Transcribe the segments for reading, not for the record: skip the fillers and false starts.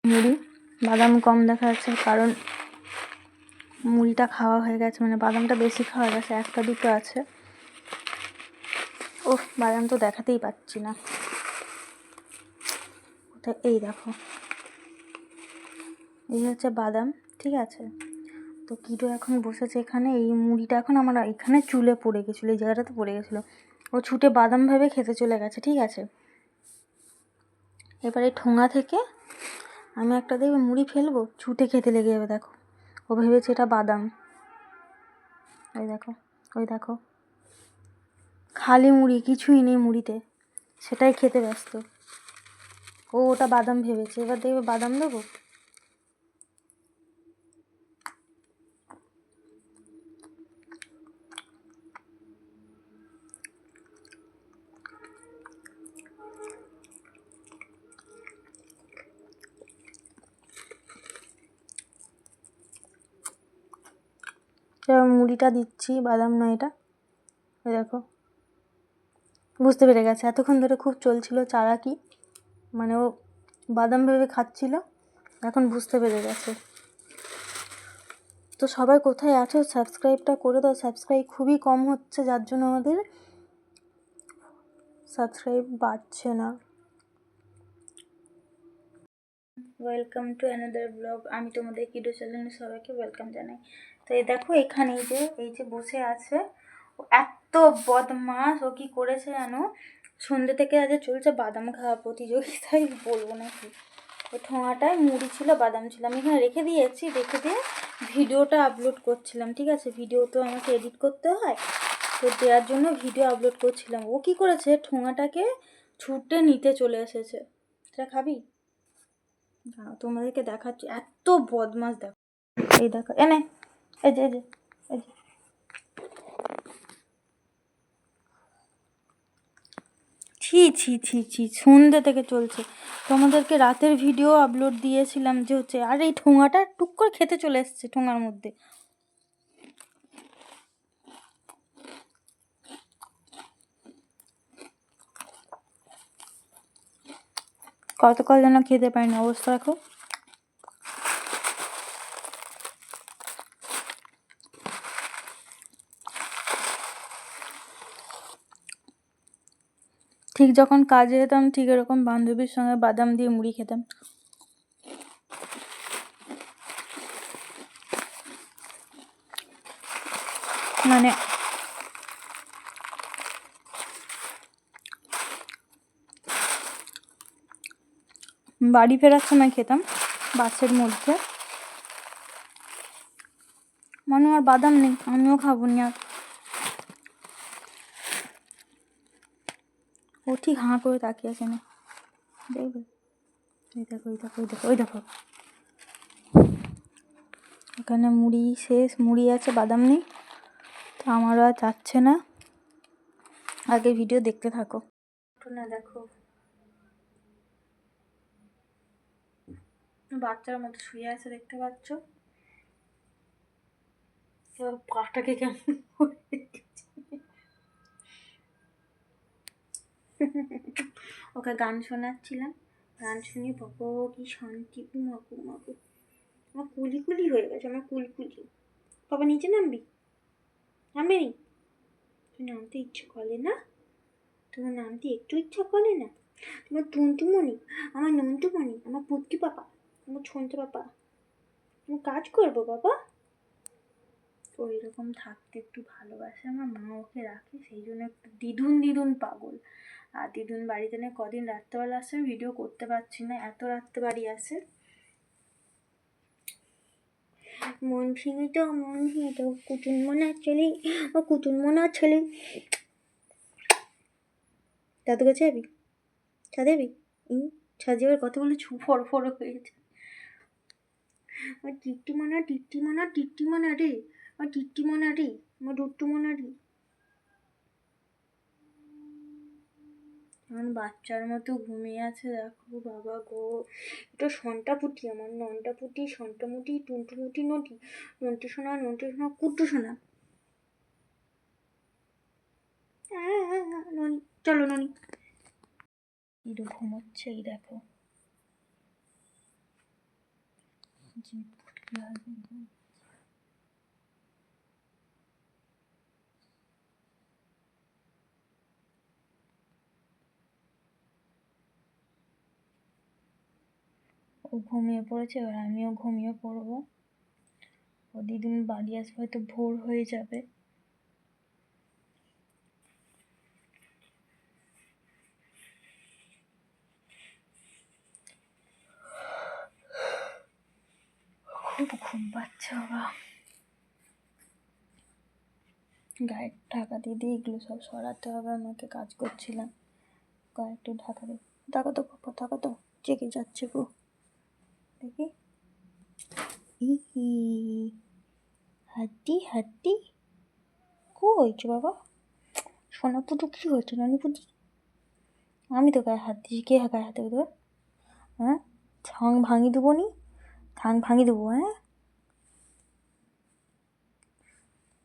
মুড়ি, বাদাম কম দেখা যাচ্ছে কারণ মুড়িটা খাওয়া হয়ে গেছে, মানে বাদামটা বেশি খাওয়া গেছে, একটা দুটো আছে। ও বাদাম তো দেখাতেই পাচ্ছি না, কোথায়? এই দেখো, এই হচ্ছে বাদাম, ঠিক আছে। তো কিটো এখন বসেছে এখানে, এই মুড়িটা এখন আমার এখানে চুলে পড়ে গেছিলো, এই জায়গাটাতে পড়ে গেছিলো, ও ছুটে বাদাম ভেবে খেতে চলে গেছে, ঠিক আছে। এবারে ঠোঙা থেকে আমি একটা দেখবে মুড়ি ফেলবো, ছুটে খেতে লেগে যাবে, দেখো ও ভেবেছে এটা বাদাম। ওই দেখো, ওই দেখো, খালি মুড়ি, কিছুই নেই মুড়িতে, সেটাই খেতে ব্যস্ত। ও ওটা বাদাম ভেবেছে, এবার দেখবে বাদাম দেবো। এবার মুড়িটা দিচ্ছি, বাদাম নয় এটা, ওই দেখো বুঝতে পেরে গেছে। এতক্ষণ ধরে খুব চলছিল চালাকি, মানে ও বাদাম ভেবে খাচ্ছিল, এখন বুঝতে পেরে গেছে। তো সবাই কোথায় আছো, সাবস্ক্রাইবটা করে দাও, সাবস্ক্রাইব খুবই কম হচ্ছে, যার জন্য আমাদের সাবস্ক্রাইব বাড়ছে না। ওয়েলকাম টু অ্যানাদার ব্লগ, আমি তোমাদের কিডো চ্যানেলে সবাইকে ওয়েলকাম জানাই। তো এই দেখো এখানে এই যে বসে আছে, ও এত বদমাস, ও কী করেছে জানো, সন্ধ্যে থেকে আজ চলছে বাদাম খাওয়া প্রতিযোগিতায়, বলবো নাকি। ওই ঠোঙাটায় মুড়ি ছিল, বাদাম ছিল, আমি এখানে রেখে দিয়েছি, রেখে দিয়ে ভিডিওটা আপলোড করছিলাম, ঠিক আছে। ভিডিও তো আমাকে এডিট করতে হয়, তো দেওয়ার জন্য ভিডিও আপলোড করছিলাম। ও কী করেছে, ঠোঙাটাকে ছুটে নিতে চলে এসেছে। সেটা খাবি? তোমাদেরকে দেখাচ্ছি, এত বদমাস, দেখো এই দেখো, এনে এই যে ছি ছি ছি ছি, সন্ধ্যে থেকে চলছে। তোমাদেরকে রাতের ভিডিও আপলোড দিয়েছিলাম যে হচ্ছে, আর এই ঠোঙাটা টুক করে খেতে চলে এসছে ঠোঙার মধ্যে। কতকাল যেন খেতে পারিনি, অবস্থা দেখো। ঠিক যখন কাজে যেতাম, ঠিক এরকম বান্ধবীর সঙ্গে বাদাম দিয়ে মুড়ি খেতাম। মানে বাড়ি ফেরার সময় খেতাম বাসের মধ্যে, মনে আর বাদাম নেই, আমিও খাবো নি আর। ও ঠিক হাঁ করে তাকিয়ে আছে না, দেখবে, ওই দেখো ওই দেখো ওই দেখো ওই দেখো, এখানে মুড়ি শেষ, মুড়ি আছে, বাদাম নেই। তো আমারও আর যাচ্ছে না, আগে ভিডিও দেখতে থাকো। না দেখো, বাচ্চার মতো শুয়ে আছে, দেখতে পাচ্ছ, পাটাকে কেমন ওকে গান শোনাচ্ছিলাম, গান শুনে বাবা কি শান্তি, মাকু মাকু, আমার কুলি হয়ে গেছে, আমার কুলকুলি। বাবা নিচে নামবি? নামবে নি? তুই নামতে ইচ্ছে করে না? তোমার নামতে একটু ইচ্ছা করে না? তোমার টুনটুমণি, আমার নন্টুমণি, আমার পুটকি পাপা, আমার ছন্টু পাপা, আমি কাজ করবো বাবা। ওই রকম থাকতে একটু ভালোবাসে, আমার মা ওকে রাখে, সেই জন্য একটু দিদুন পাগল। আর দিদুন বাড়িতে নেই, কদিন রাত্রেবেলা আসে, ভিডিও করতে পারছি না, এত রাত্রে বাড়ি আসে। মন ভেঙে তো কুটুন মনা ছেলে, ও কুটুন মনা ছেলে। দাদু কাছে যাবি? ছাদে যাবি? ছাদে যাবার কথা বলে ফড় হয়েছে। আমার টিট্টিমনা রে, আমার টিট্টিমনা রে, আমার ডুট্টুমনা রে। আমার বাচ্চার মতো ঘুমিয়ে আছে, দেখো বাবা গো। এটা সন্টাপুটি, আমার নন্টাপুটি, সন্টামুটি, টুনটুমুটি, নন্টু সোনা, কুট্টু সোনা। ননি, চলো ননি। এরকম ঘুমোচ্ছে, এই দেখো। ও ঘুমিয়ে পড়েছে, এবার আমিও ঘুমিয়ে পড়বো। ও দিদিন বাড়ি আসবে, হয়তো ভোর হয়ে যাবে। খুব ঘুম পাচ্ছে বাবা। গায়ের ঢাকা দিদি এগুলো সব সরাতে হবে, আমাকে কাজ করছিলাম। গায়ে একটু ঢাকা দিই। দেখো তো পাপা, দেখো তো জেগে যাচ্ছে গো, দেখি। হাড্ডি হাড্ডি কো হয়েছে বাবা? সোনা পুটু কী হয়েছে নানি পুটি? আমি তো গায়ে হাত দিয়েছি, কে গায়ে হাত দেবে? হ্যাঁ, ঠ্যাং ভাঙি দেবো নি, ঠ্যাং ভাঙি দেবো। হ্যাঁ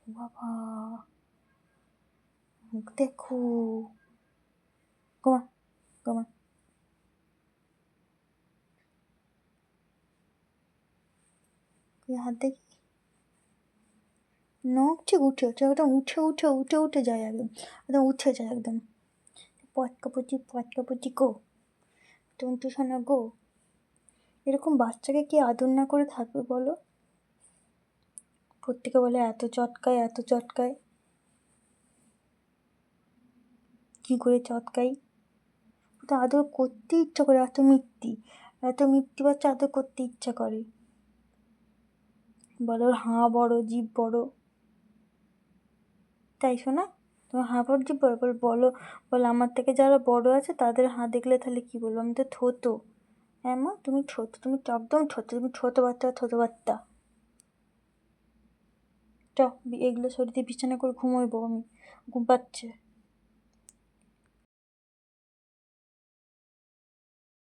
বাবা, দেখো, গোমা গোমা, হাত দেখি। নড়ছে, উঠে হচ্ছে একদম, উঠে উঠে উঠে উঠে যায় একদম, একদম উঠে যায় একদম। পটকাপুচি গো, টন্টু সোনা গো। এরকম বাচ্চাকে কি আদর না করে থাকবে বলো? প্রত্যেকে বলে এত চটকায়, এত চটকায়। কী করে চটকাই? তো আদর করতে ইচ্ছা করে, এত মিথ্যি, এত মিথ্যি বাচ্চা আদর করতে ইচ্ছা করে। বলো ওর হাঁ বড়, জিভ বড়, তাই শোনা? তোমার হাঁ বড়, জিভ বড়? বলো, বলো আমার থেকে যারা বড় আছে তাদের হাঁ দেখলে তাহলে কী বলবো? আমি তো থতো। হ্যাঁ মা, তুমি ছোটো, তুমি একদম ছোটো, তুমি ছোটো বাচ্চা, ছোটো বাচ্চা। চ, এগুলো সরিয়ে দিয়ে বিছানা করে ঘুমোইবো আমি, ঘুম পাচ্ছে।